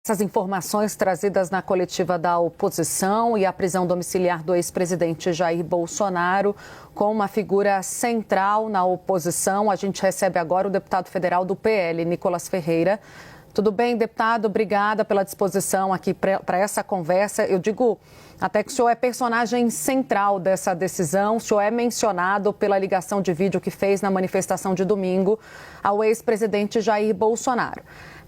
Essas informações trazidas na coletiva da oposição e a prisão domiciliar do ex-presidente Jair Bolsonaro com uma figura central na oposição. A gente recebe agora o deputado federal do PL, Nicolas Ferreira. Tudo bem, deputado? Obrigada pela disposição aqui para essa conversa. Eu digo até que o senhor é personagem central dessa decisão. O senhor é mencionado pela ligação de vídeo que fez na manifestação de domingo ao ex-presidente Jair Bolsonaro.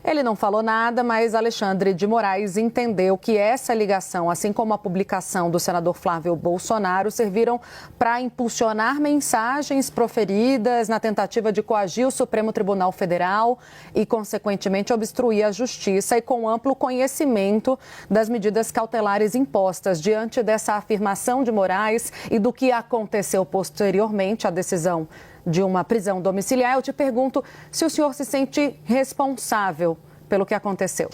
Ele não falou nada, mas Alexandre de Moraes entendeu que essa ligação, assim como a publicação do senador Flávio Bolsonaro, serviram para impulsionar mensagens proferidas na tentativa de coagir o Supremo Tribunal Federal e, consequentemente, obstruir a justiça e com amplo conhecimento das medidas cautelares impostas. Diante dessa afirmação de Moraes e do que aconteceu posteriormente à decisão de uma prisão domiciliar, eu te pergunto se o senhor se sente responsável pelo que aconteceu.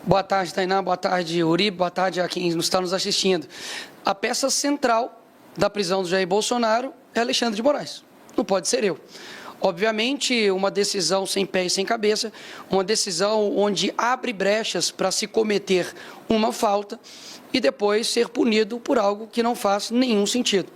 Boa tarde, Tainá. Boa tarde, Uri. Boa tarde a quem está nos assistindo. A peça central da prisão do Jair Bolsonaro é Alexandre de Moraes. Não pode ser eu. Obviamente, uma decisão sem pé e sem cabeça, uma decisão onde abre brechas para se cometer uma falta e depois ser punido por algo que não faz nenhum sentido.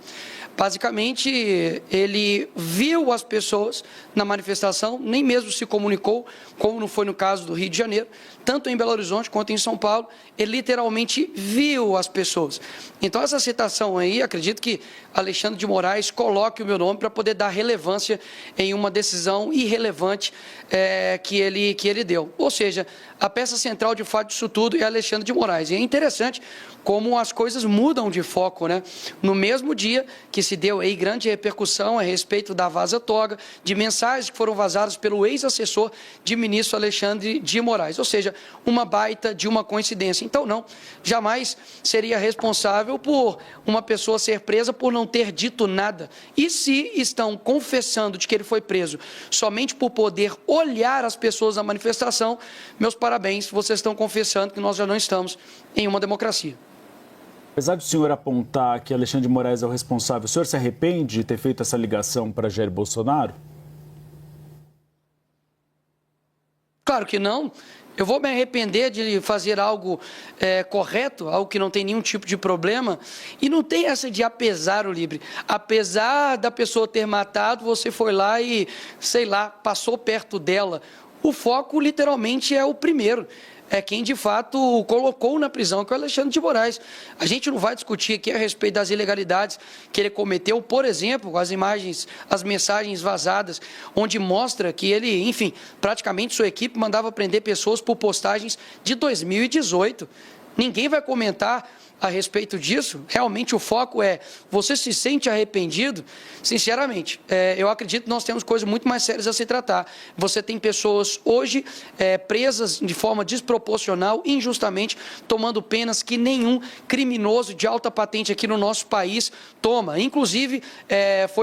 Basicamente, ele viu as pessoas na manifestação, nem mesmo se comunicou, como não foi no caso do Rio de Janeiro, tanto em Belo Horizonte quanto em São Paulo, ele literalmente viu as pessoas. Então, essa citação aí, acredito que Alexandre de Moraes coloque o meu nome para poder dar relevância em uma decisão irrelevante que ele deu. Ou seja, a peça central de fato disso tudo é Alexandre de Moraes. E é interessante como as coisas mudam de foco, né? No mesmo dia que se deu aí grande repercussão a respeito da vaza-toga, de mensagens que foram vazadas pelo ex-assessor de ministro Alexandre de Moraes. Ou seja, uma baita de uma coincidência. Então, não, jamais seria responsável por uma pessoa ser presa por não ter dito nada. E se estão confessando de que ele foi preso somente por poder olhar as pessoas na manifestação, meus parabéns, vocês estão confessando que nós já não estamos em uma democracia. Apesar do senhor apontar que Alexandre de Moraes é o responsável, o senhor se arrepende de ter feito essa ligação para Jair Bolsonaro? Claro que não. Eu vou me arrepender de fazer algo correto, algo que não tem nenhum tipo de problema. E não tem essa de apesar, Olibre. Apesar da pessoa ter matado, você foi lá e, sei lá, passou perto dela. O foco, literalmente, é o primeiro. É quem, de fato, colocou na prisão, que é o Alexandre de Moraes. A gente não vai discutir aqui a respeito das ilegalidades que ele cometeu, por exemplo, as imagens, as mensagens vazadas, onde mostra que ele, enfim, praticamente sua equipe mandava prender pessoas por postagens de 2018. Ninguém vai comentar a respeito disso. Realmente o foco é, você se sente arrependido? Sinceramente, eu acredito que nós temos coisas muito mais sérias a se tratar. Você tem pessoas hoje presas de forma desproporcional, injustamente, tomando penas que nenhum criminoso de alta patente aqui no nosso país toma. Inclusive,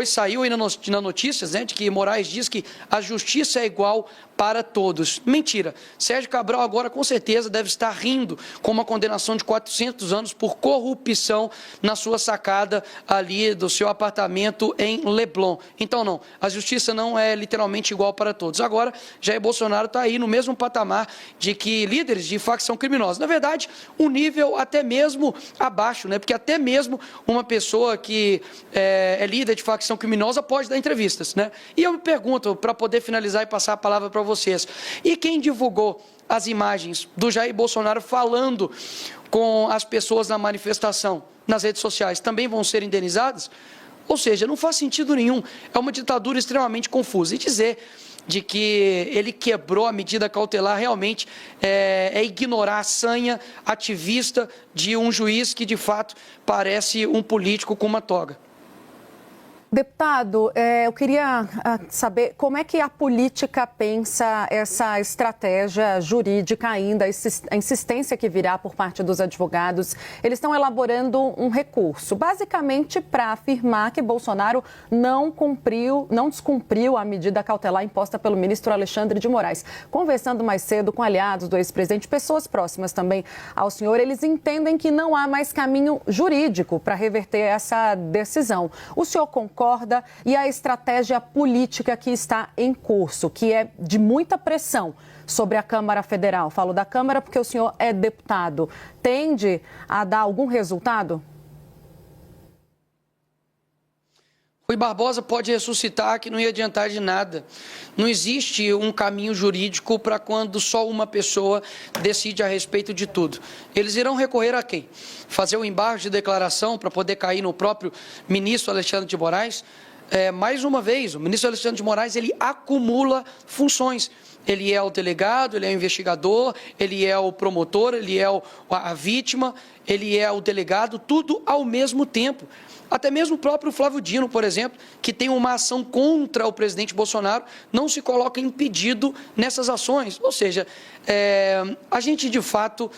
saiu aí na notícias, né, de que Moraes diz que a justiça é igual para todos. Mentira. Sérgio Cabral agora com certeza deve estar rindo com uma condenação de 400 anos por corrupção na sua sacada ali do seu apartamento em Leblon. Então não, a justiça não é literalmente igual para todos. Agora, Jair Bolsonaro está aí no mesmo patamar de que líderes de facção criminosa. Na verdade, um nível até mesmo abaixo, né? Porque até mesmo uma pessoa que é líder de facção criminosa pode dar entrevistas, né? E eu me pergunto, para poder finalizar e passar a palavra para vocês, e quem divulgou as imagens do Jair Bolsonaro falando com as pessoas na manifestação nas redes sociais também vão ser indenizadas? Ou seja, não faz sentido nenhum. É uma ditadura extremamente confusa. E dizer de que ele quebrou a medida cautelar realmente é ignorar a sanha ativista de um juiz que, de fato, parece um político com uma toga. Deputado, eu queria saber como é que a política pensa essa estratégia jurídica ainda, a insistência que virá por parte dos advogados. Eles estão elaborando um recurso, basicamente para afirmar que Bolsonaro não descumpriu a medida cautelar imposta pelo ministro Alexandre de Moraes. Conversando mais cedo com aliados do ex-presidente, pessoas próximas também ao senhor, eles entendem que não há mais caminho jurídico para reverter essa decisão. O senhor concorda concorda e a estratégia política que está em curso, que é de muita pressão sobre a Câmara Federal. Falo da Câmara porque o senhor é deputado. Tende a dar algum resultado? Rui Barbosa pode ressuscitar que não ia adiantar de nada. Não existe um caminho jurídico para quando só uma pessoa decide a respeito de tudo. Eles irão recorrer a quem? Fazer o embargo de declaração para poder cair no próprio ministro Alexandre de Moraes? Mais uma vez, o ministro Alexandre de Moraes, ele acumula funções. Ele é o delegado, ele é o investigador, ele é o promotor, ele é a vítima, ele é o delegado, tudo ao mesmo tempo. Até mesmo o próprio Flávio Dino, por exemplo, que tem uma ação contra o presidente Bolsonaro, não se coloca impedido nessas ações. Ou seja, a gente, de fato,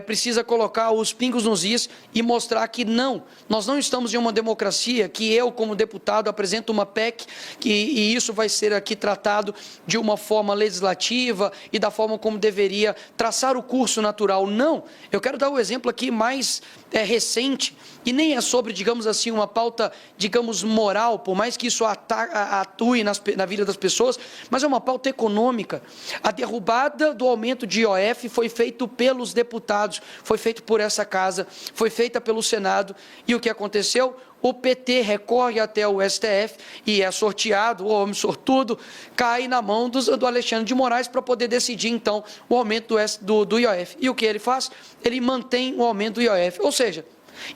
precisa colocar os pingos nos is e mostrar que não, nós não estamos em uma democracia que eu, como deputado, apresento uma PEC e isso vai ser aqui tratado de uma forma legislativa e da forma como deveria traçar o curso natural. Não, eu quero dar o exemplo aqui mais recente, e nem é sobre, digamos assim, uma pauta, digamos, moral, por mais que isso atue na vida das pessoas, mas é uma pauta econômica. A derrubada do aumento de IOF foi feito pelos deputados, foi feito por essa casa, foi feita pelo Senado, e o que aconteceu? O PT recorre até o STF e é sorteado, o homem sortudo, cai na mão do Alexandre de Moraes para poder decidir, então, o aumento do IOF. E o que ele faz? Ele mantém o aumento do IOF. Ou seja,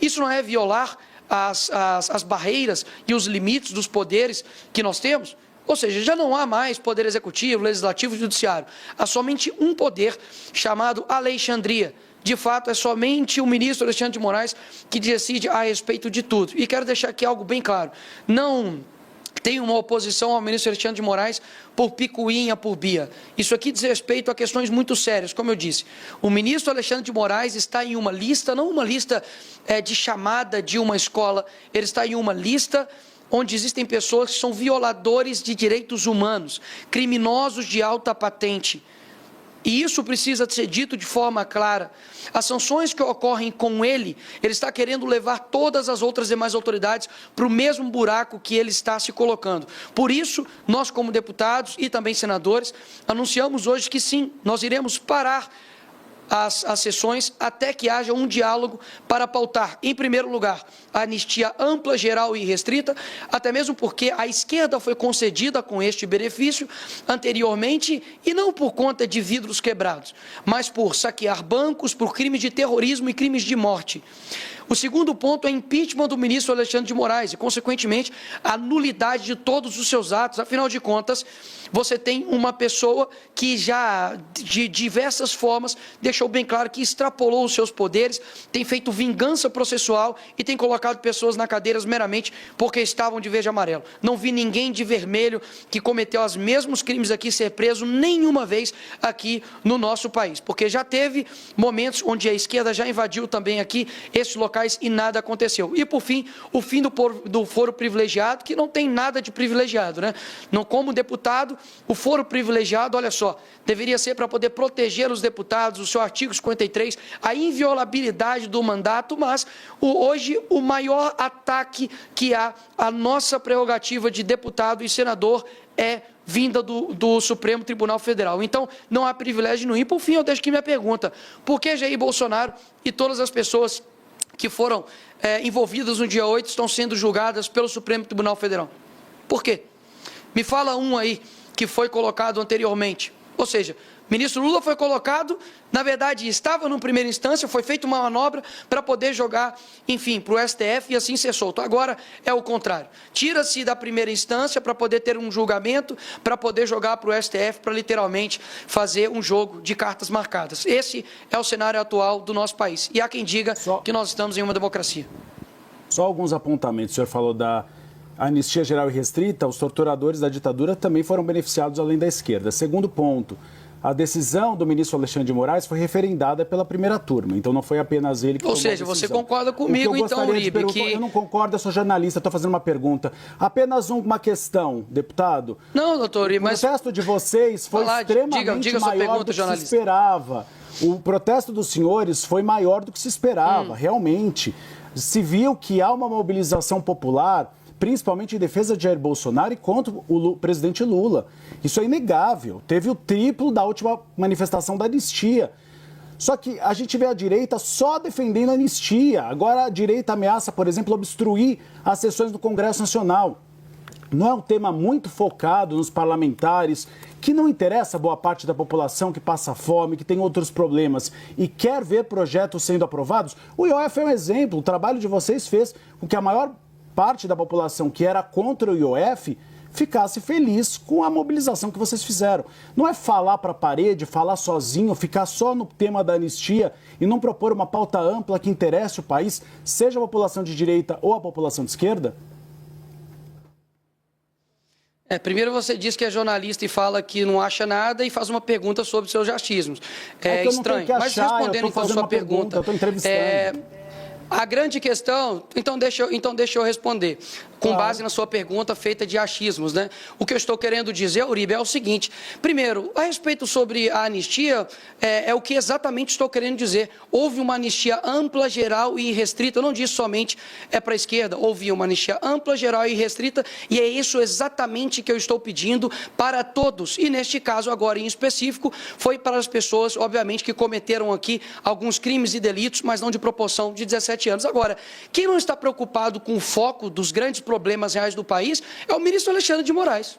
isso não é violar as barreiras e os limites dos poderes que nós temos? Ou seja, já não há mais poder executivo, legislativo e judiciário. Há somente um poder chamado Alexandria. De fato, é somente o ministro Alexandre de Moraes que decide a respeito de tudo. E quero deixar aqui algo bem claro. Não tem uma oposição ao ministro Alexandre de Moraes por picuinha, por bia. Isso aqui diz respeito a questões muito sérias, como eu disse. O ministro Alexandre de Moraes está em uma lista, não uma lista de chamada de uma escola, ele está em uma lista onde existem pessoas que são violadores de direitos humanos, criminosos de alta patente. E isso precisa ser dito de forma clara. As sanções que ocorrem com ele está querendo levar todas as outras demais autoridades para o mesmo buraco que ele está se colocando. Por isso, nós como deputados e também senadores, anunciamos hoje que sim, nós iremos parar as sessões até que haja um diálogo para pautar, em primeiro lugar, a anistia ampla, geral e restrita, até mesmo porque a esquerda foi concedida com este benefício anteriormente e não por conta de vidros quebrados, mas por saquear bancos, por crimes de terrorismo e crimes de morte. O segundo ponto é impeachment do ministro Alexandre de Moraes e, consequentemente, a nulidade de todos os seus atos. Afinal de contas, você tem uma pessoa que já, de diversas formas, deixou bem claro que extrapolou os seus poderes, tem feito vingança processual e tem colocado pessoas na cadeira meramente porque estavam de verde e amarelo. Não vi ninguém de vermelho que cometeu os mesmos crimes aqui ser preso nenhuma vez aqui no nosso país, porque já teve momentos onde a esquerda já invadiu também aqui esses locais e nada aconteceu. E, por fim, o fim do foro privilegiado, que não tem nada de privilegiado, né? Não, como deputado, o foro privilegiado, olha só, deveria ser para poder proteger os deputados, o seu artigo 53, a inviolabilidade do mandato, mas hoje o maior ataque que há à nossa prerrogativa de deputado e senador é vinda do Supremo Tribunal Federal. Então, não há privilégio nenhum. E, por fim, eu deixo aqui minha pergunta. Por que Jair Bolsonaro e todas as pessoas que foram envolvidas no dia 8 estão sendo julgadas pelo Supremo Tribunal Federal? Por quê? Me fala um aí que foi colocado anteriormente. Ou seja, o ministro Lula foi colocado, na verdade, estava numa primeira instância, foi feita uma manobra para poder jogar, enfim, para o STF e assim ser solto. Agora é o contrário. Tira-se da primeira instância para poder ter um julgamento, para poder jogar para o STF, para literalmente fazer um jogo de cartas marcadas. Esse é o cenário atual do nosso país. E há quem diga que nós estamos em uma democracia. Só alguns apontamentos. O senhor falou da anistia geral e restrita, os torturadores da ditadura também foram beneficiados além da esquerda. Segundo ponto, a decisão do ministro Alexandre de Moraes foi referendada pela primeira turma, então não foi apenas ele que tomou a decisão. Ou seja, você concorda comigo, então, Uribe, que... Eu não concordo, eu sou jornalista, estou fazendo uma pergunta. Apenas uma questão, deputado. Não, doutor Uribe, mas... O protesto de vocês foi extremamente maior do que se esperava. O protesto dos senhores foi maior do que se esperava, realmente. Se viu que há uma mobilização popular principalmente em defesa de Jair Bolsonaro e contra o presidente Lula. Isso é inegável. Teve o triplo da última manifestação da anistia. Só que a gente vê a direita só defendendo a anistia. Agora a direita ameaça, por exemplo, obstruir as sessões do Congresso Nacional. Não é um tema muito focado nos parlamentares, que não interessa a boa parte da população que passa fome, que tem outros problemas e quer ver projetos sendo aprovados? O IOF é um exemplo. O trabalho de vocês fez com que a maior parte da população que era contra o IOF ficasse feliz com a mobilização que vocês fizeram. Não é falar para a parede, falar sozinho, ficar só no tema da anistia e não propor uma pauta ampla que interesse o país, seja a população de direita ou a população de esquerda? Primeiro você diz que é jornalista e fala que não acha nada e faz uma pergunta sobre seus achismos. É estranho. Mas respondendo então a sua pergunta, eu estou entrevistando. A grande questão, então deixa eu responder, com base na sua pergunta feita de achismos, né? O que eu estou querendo dizer, Uribe, é o seguinte: primeiro, a respeito sobre a anistia, é o que exatamente estou querendo dizer. Houve uma anistia ampla, geral e restrita, eu não disse somente para a esquerda, houve uma anistia ampla, geral e restrita, e é isso exatamente que eu estou pedindo para todos. E neste caso, agora em específico, foi para as pessoas, obviamente, que cometeram aqui alguns crimes e delitos, mas não de proporção de 17 anos. Agora, quem não está preocupado com o foco dos grandes problemas reais do país é o ministro Alexandre de Moraes.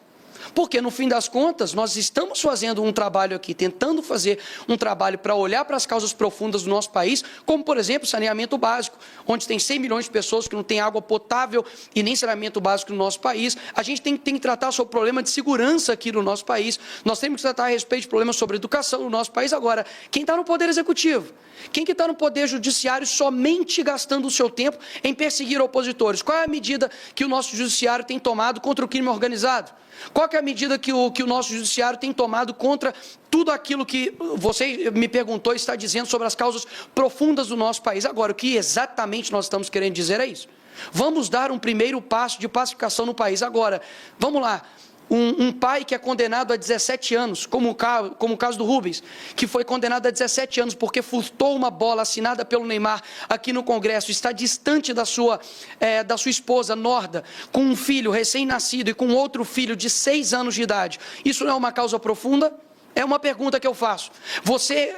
Porque, no fim das contas, nós estamos fazendo um trabalho aqui, tentando fazer um trabalho para olhar para as causas profundas do nosso país, como, por exemplo, saneamento básico, onde tem 100 milhões de pessoas que não têm água potável e nem saneamento básico no nosso país. A gente tem que tratar sobre o problema de segurança aqui no nosso país. Nós temos que tratar a respeito de problemas sobre educação no nosso país. Agora, quem está no Poder Executivo? Quem que está no Poder Judiciário somente gastando o seu tempo em perseguir opositores? Qual é a medida que o nosso Judiciário tem tomado contra o crime organizado? Qual que é a medida que o nosso Judiciário tem tomado contra tudo aquilo que você me perguntou e está dizendo sobre as causas profundas do nosso país? Agora, o que exatamente nós estamos querendo dizer é isso. Vamos dar um primeiro passo de pacificação no país. Agora, vamos lá. Um pai que é condenado a 17 anos, como o caso do Rubens, que foi condenado a 17 anos porque furtou uma bola assinada pelo Neymar aqui no Congresso, está distante da sua esposa, Norda, com um filho recém-nascido e com outro filho de 6 anos de idade. Isso não é uma causa profunda? É uma pergunta que eu faço. Você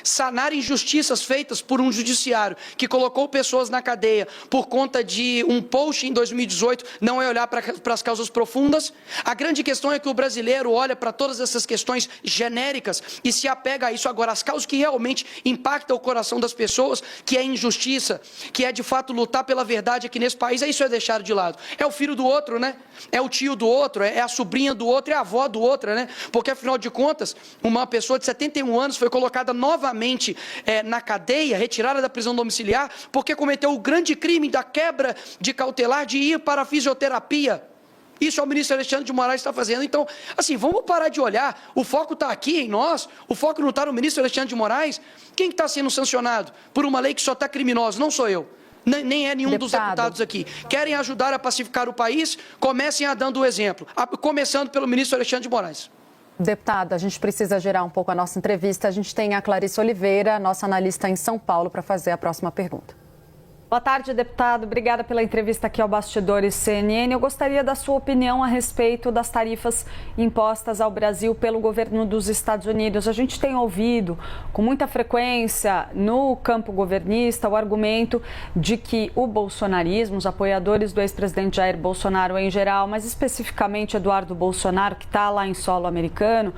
sanar injustiças feitas por um judiciário que colocou pessoas na cadeia por conta de um post em 2018 não é olhar para as causas profundas? A grande questão é que o brasileiro olha para todas essas questões genéricas e se apega a isso. Agora, as causas que realmente impactam o coração das pessoas, que é injustiça, que é de fato lutar pela verdade aqui nesse país, isso é deixado de lado. É o filho do outro, né? É o tio do outro, é a sobrinha do outro, é a avó do outro, né? Porque afinal de contas, uma pessoa de 71 anos foi colocada novamente na cadeia, retirada da prisão domiciliar, porque cometeu o grande crime da quebra de cautelar de ir para a fisioterapia. Isso é o ministro Alexandre de Moraes está fazendo. Então, assim, vamos parar de olhar. O foco está aqui em nós, o foco não está no ministro Alexandre de Moraes. Quem está sendo sancionado por uma lei que só está criminosa? Não sou eu. Nem é nenhum dos deputados aqui. Querem ajudar a pacificar o país? Comecem a dando o exemplo. Começando pelo ministro Alexandre de Moraes. Deputado, a gente precisa gerar um pouco a nossa entrevista. A gente tem a Clarice Oliveira, nossa analista em São Paulo, para fazer a próxima pergunta. Boa tarde, deputado. Obrigada pela entrevista aqui ao Bastidores CNN. Eu gostaria da sua opinião a respeito das tarifas impostas ao Brasil pelo governo dos Estados Unidos. A gente tem ouvido com muita frequência no campo governista o argumento de que o bolsonarismo, os apoiadores do ex-presidente Jair Bolsonaro em geral, mas especificamente Eduardo Bolsonaro, que está lá em solo americano,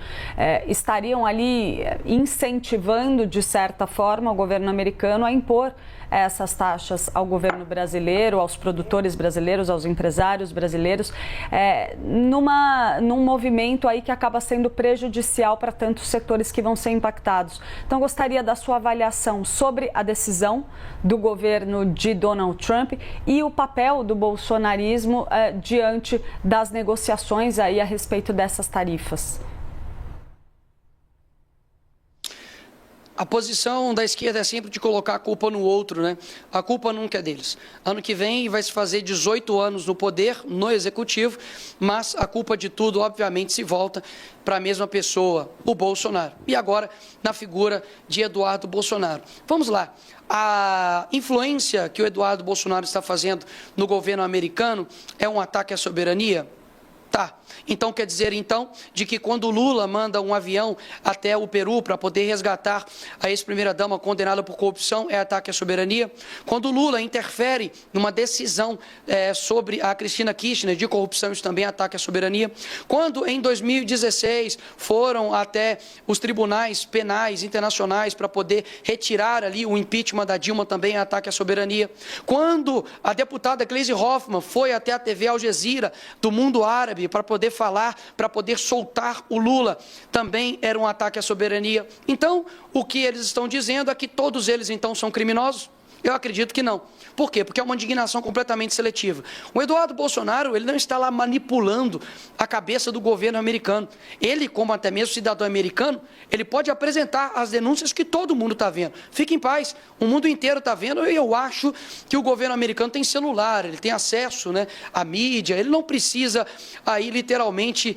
estariam ali incentivando, de certa forma, o governo americano a impor essas taxas ao governo brasileiro, aos produtores brasileiros, aos empresários brasileiros, num movimento aí que acaba sendo prejudicial para tantos setores que vão ser impactados. Então, gostaria da sua avaliação sobre a decisão do governo de Donald Trump e o papel do bolsonarismo diante das negociações aí a respeito dessas tarifas. A posição da esquerda é sempre de colocar a culpa no outro, né? A culpa nunca é deles. Ano que vem vai se fazer 18 anos no poder, no executivo, mas a culpa de tudo, obviamente, se volta para a mesma pessoa, o Bolsonaro. E agora, na figura de Eduardo Bolsonaro. Vamos lá. A influência que o Eduardo Bolsonaro está fazendo no governo americano é um ataque à soberania? Tá. Então, quer dizer, então, de que quando o Lula manda um avião até o Peru para poder resgatar a ex-primeira-dama condenada por corrupção, é ataque à soberania? Quando o Lula interfere numa decisão sobre a Cristina Kirchner de corrupção, isso também é ataque à soberania? Quando, em 2016, foram até os tribunais penais internacionais para poder retirar ali o impeachment da Dilma, também é ataque à soberania? Quando a deputada Gleisi Hoffmann foi até a TV Al Jazeera do mundo árabe para poder falar, para poder soltar o Lula, também era um ataque à soberania. Então, o que eles estão dizendo é que todos eles, então, são criminosos? Eu acredito que não. Por quê? Porque é uma indignação completamente seletiva. O Eduardo Bolsonaro, ele não está lá manipulando a cabeça do governo americano. Ele, como até mesmo cidadão americano, ele pode apresentar as denúncias que todo mundo está vendo. Fique em paz, o mundo inteiro está vendo, e eu acho que o governo americano tem celular, ele tem acesso, né, à mídia, ele não precisa aí literalmente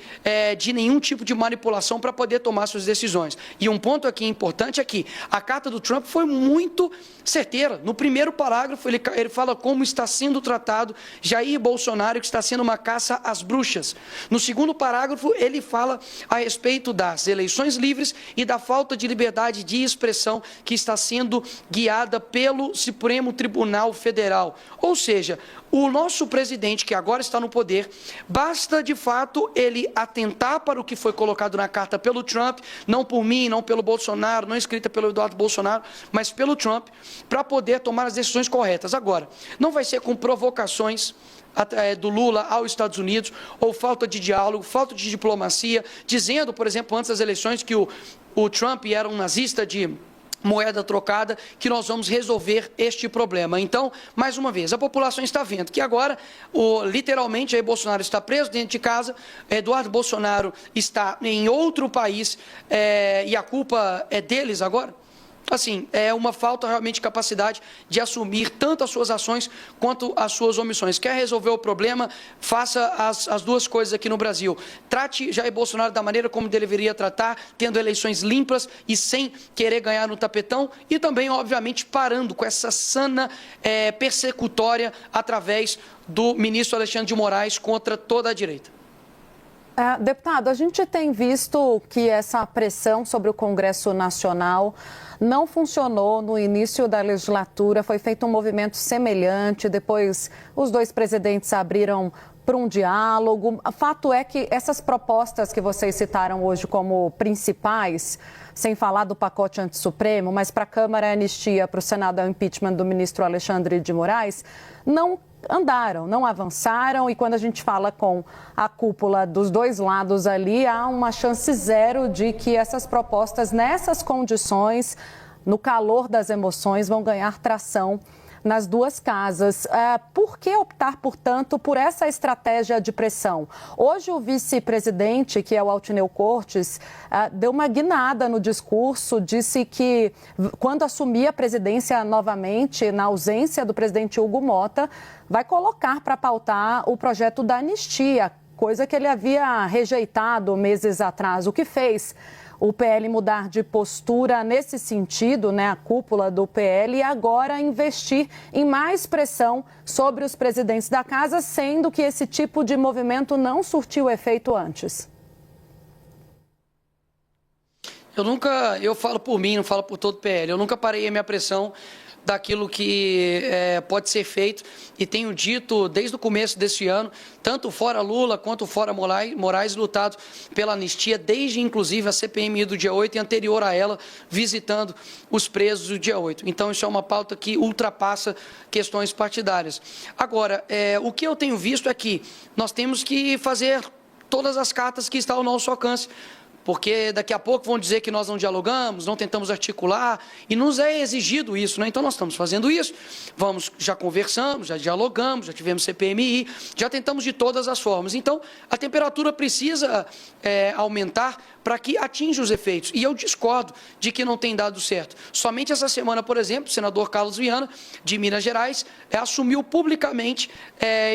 de nenhum tipo de manipulação para poder tomar suas decisões. E um ponto aqui importante é que a carta do Trump foi muito certeira. No primeiro parágrafo, ele fala como está sendo tratado Jair Bolsonaro, que está sendo uma caça às bruxas. No segundo parágrafo, ele fala a respeito das eleições livres e da falta de liberdade de expressão que está sendo guiada pelo Supremo Tribunal Federal. Ou seja, o nosso presidente, que agora está no poder, basta, de fato, ele atentar para o que foi colocado na carta pelo Trump, não por mim, não pelo Bolsonaro, não escrita pelo Eduardo Bolsonaro, mas pelo Trump, para poder tomar as decisões corretas. Agora, não vai ser com provocações do Lula aos Estados Unidos, ou falta de diálogo, falta de diplomacia, dizendo, por exemplo, antes das eleições, que o Trump era um nazista de moeda trocada, que nós vamos resolver este problema. Então, mais uma vez, a população está vendo que agora, literalmente, Jair Bolsonaro está preso dentro de casa, Eduardo Bolsonaro está em outro país, e a culpa é deles agora? Assim, é uma falta realmente de capacidade de assumir tanto as suas ações quanto as suas omissões. Quer resolver o problema, faça as duas coisas aqui no Brasil. Trate Jair Bolsonaro da maneira como deveria tratar, tendo eleições limpas e sem querer ganhar no tapetão, e também, obviamente, parando com essa sana persecutória através do ministro Alexandre de Moraes contra toda a direita. Deputado, a gente tem visto que essa pressão sobre o Congresso Nacional não funcionou no início da legislatura, foi feito um movimento semelhante, depois os dois presidentes abriram para um diálogo. O fato é que essas propostas que vocês citaram hoje como principais, sem falar do pacote antissupremo, mas para a Câmara é anistia, para o Senado é o impeachment do ministro Alexandre de Moraes, não andaram, não avançaram, e quando a gente fala com a cúpula dos dois lados ali, há uma chance zero de que essas propostas, nessas condições, no calor das emoções, vão ganhar tração nas duas casas. Por que optar, portanto, por essa estratégia de pressão? Hoje o vice-presidente, que é o Altineu Cortes, deu uma guinada no discurso, disse que quando assumir a presidência novamente, na ausência do presidente Hugo Mota, vai colocar para pautar o projeto da anistia, coisa que ele havia rejeitado meses atrás. O que fez o PL mudar de postura nesse sentido, né, a cúpula do PL, e agora investir em mais pressão sobre os presidentes da casa, sendo que esse tipo de movimento não surtiu efeito antes? Eu falo por mim, não falo por todo o PL, eu nunca parei a minha pressão daquilo que pode ser feito, e tenho dito desde o começo desse ano, tanto fora Lula quanto fora Moraes, lutado pela anistia, desde inclusive a CPMI do dia 8 e anterior a ela, visitando os presos do dia 8. Então isso é uma pauta que ultrapassa questões partidárias. Agora, o que eu tenho visto é que nós temos que fazer todas as cartas que estão ao nosso alcance, porque daqui a pouco vão dizer que nós não dialogamos, não tentamos articular, e nos é exigido isso, né? Então nós estamos fazendo isso, já conversamos, já dialogamos, já tivemos CPMI, já tentamos de todas as formas. Então a temperatura precisa aumentar para que atinja os efeitos. E eu discordo de que não tem dado certo. Somente essa semana, por exemplo, o senador Carlos Viana, de Minas Gerais, assumiu publicamente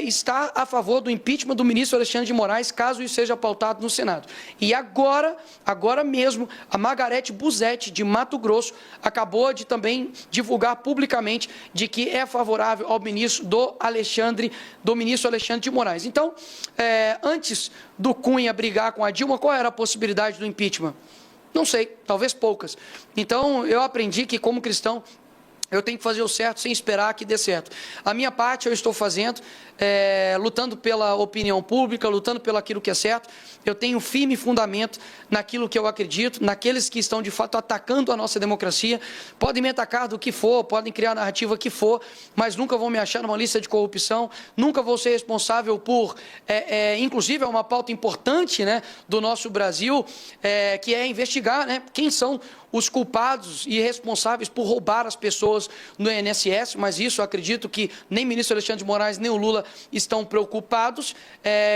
estar a favor do impeachment do ministro Alexandre de Moraes, caso isso seja pautado no Senado. E agora mesmo, a Margarete Busetti, de Mato Grosso, acabou de também divulgar publicamente de que é favorável ao ministro ministro Alexandre de Moraes. Então, antes do Cunha brigar com a Dilma, qual era a possibilidade do impeachment? Não sei, talvez poucas. Então, eu aprendi que, como cristão, eu tenho que fazer o certo sem esperar que dê certo. A minha parte eu estou fazendo, lutando pela opinião pública, lutando pelo aquilo que é certo. Eu tenho firme fundamento naquilo que eu acredito, naqueles que estão, de fato, atacando a nossa democracia. Podem me atacar do que for, podem criar a narrativa que for, mas nunca vão me achar numa lista de corrupção, nunca vou ser responsável por, inclusive, é uma pauta importante, né, do nosso Brasil, que é investigar, né, quem são os culpados e responsáveis por roubar as pessoas no INSS, mas isso eu acredito que nem o ministro Alexandre de Moraes, nem o Lula estão preocupados,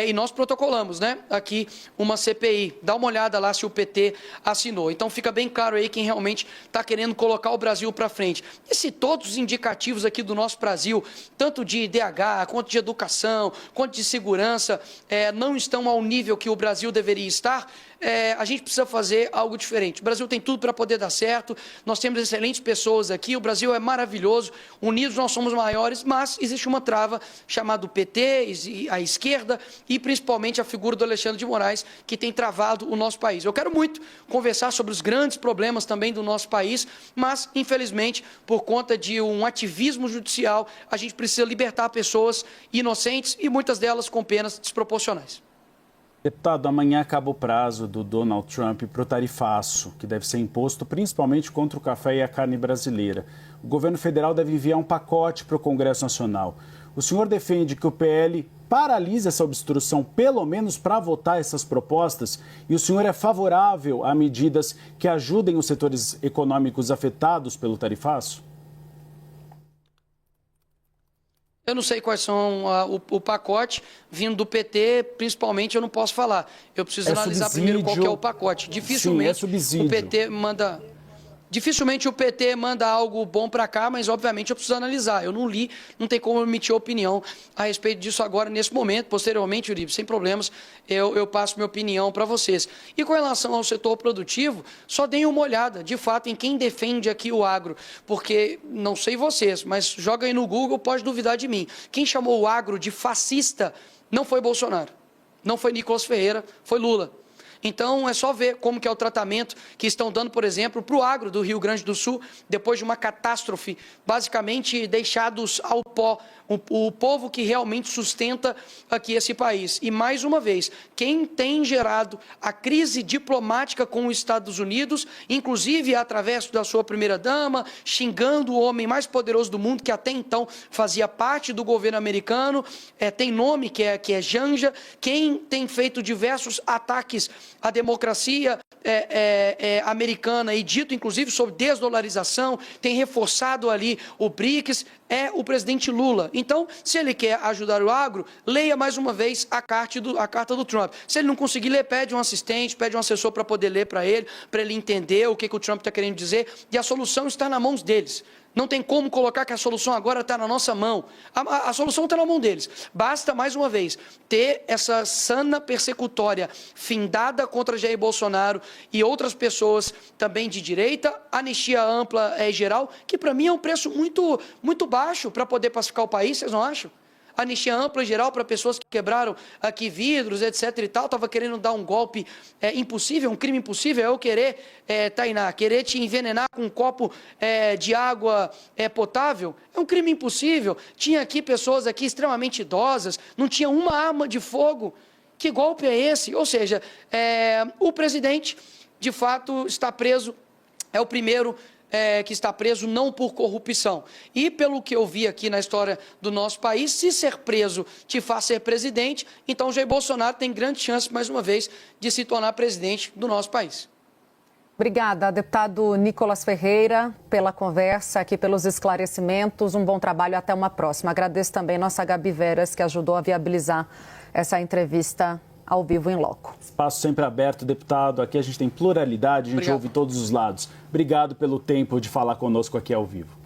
e nós protocolamos, né, aqui uma CPI. Dá uma olhada lá se o PT assinou. Então fica bem claro aí quem realmente está querendo colocar o Brasil para frente. E se todos os indicativos aqui do nosso Brasil, tanto de IDH, quanto de educação, quanto de segurança, não estão ao nível que o Brasil deveria estar, a gente precisa fazer algo diferente. O Brasil tem tudo para poder dar certo, nós temos excelentes pessoas aqui, o Brasil é maravilhoso, unidos nós somos maiores, mas existe uma trava chamada PT, a esquerda e principalmente a figura do Alexandre de Moraes, que tem travado o nosso país. Eu quero muito conversar sobre os grandes problemas também do nosso país, mas, infelizmente, por conta de um ativismo judicial, a gente precisa libertar pessoas inocentes e muitas delas com penas desproporcionais. Deputado, amanhã acaba o prazo do Donald Trump para o tarifaço, que deve ser imposto principalmente contra o café e a carne brasileira. O governo federal deve enviar um pacote para o Congresso Nacional. O senhor defende que o PL paralise essa obstrução, pelo menos para votar essas propostas? E o senhor é favorável a medidas que ajudem os setores econômicos afetados pelo tarifaço? Eu não sei quais são o pacote vindo do PT, principalmente eu não posso falar. Eu preciso analisar primeiro qual que é o pacote. Dificilmente o PT manda... Dificilmente o PT manda algo bom para cá, mas obviamente eu preciso analisar. Eu não li, não tem como emitir opinião a respeito disso agora, nesse momento. Posteriormente, Uribe, sem problemas, eu passo minha opinião para vocês. E com relação ao setor produtivo, só deem uma olhada, de fato, em quem defende aqui o agro. Porque, não sei vocês, mas joga aí no Google, pode duvidar de mim. Quem chamou o agro de fascista não foi Bolsonaro, não foi Nicolas Ferreira, foi Lula. Então, é só ver como que é o tratamento que estão dando, por exemplo, para o agro do Rio Grande do Sul, depois de uma catástrofe, basicamente deixados ao pó, o povo que realmente sustenta aqui esse país. E, mais uma vez, quem tem gerado a crise diplomática com os Estados Unidos, inclusive através da sua primeira-dama, xingando o homem mais poderoso do mundo, que até então fazia parte do governo americano, tem nome que é Janja, quem tem feito diversos ataques à democracia americana e dito, inclusive, sobre desdolarização, tem reforçado ali o BRICS, é o presidente Lula. Então, se ele quer ajudar o agro, leia mais uma vez a carta do Trump. Se ele não conseguir ler, pede um assistente, pede um assessor para poder ler para ele entender o que o Trump está querendo dizer, e a solução está nas mãos deles. Não tem como colocar que a solução agora está na nossa mão. A solução está na mão deles. Basta, mais uma vez, ter essa sana persecutória findada contra Jair Bolsonaro e outras pessoas também de direita, anistia ampla e geral, que para mim é um preço muito, muito baixo para poder pacificar o país, vocês não acham? Anistia ampla e geral para pessoas que quebraram aqui vidros, etc. e tal, estava querendo dar um golpe impossível, um crime impossível, eu querer, Tainá, querer te envenenar com um copo de água potável, é um crime impossível. Tinha aqui pessoas aqui extremamente idosas, não tinha uma arma de fogo. Que golpe é esse? Ou seja, o presidente, de fato, está preso, é o primeiro que está preso não por corrupção. E pelo que eu vi aqui na história do nosso país, se ser preso te faz ser presidente, então Jair Bolsonaro tem grande chance, mais uma vez, de se tornar presidente do nosso país. Obrigada, deputado Nicolas Ferreira, pela conversa aqui, pelos esclarecimentos. Um bom trabalho, até uma próxima. Agradeço também a nossa Gabi Veras, que ajudou a viabilizar essa entrevista ao vivo em loco. Espaço sempre aberto, deputado. Aqui a gente tem pluralidade, a gente ouve todos os lados. Obrigado pelo tempo de falar conosco aqui ao vivo.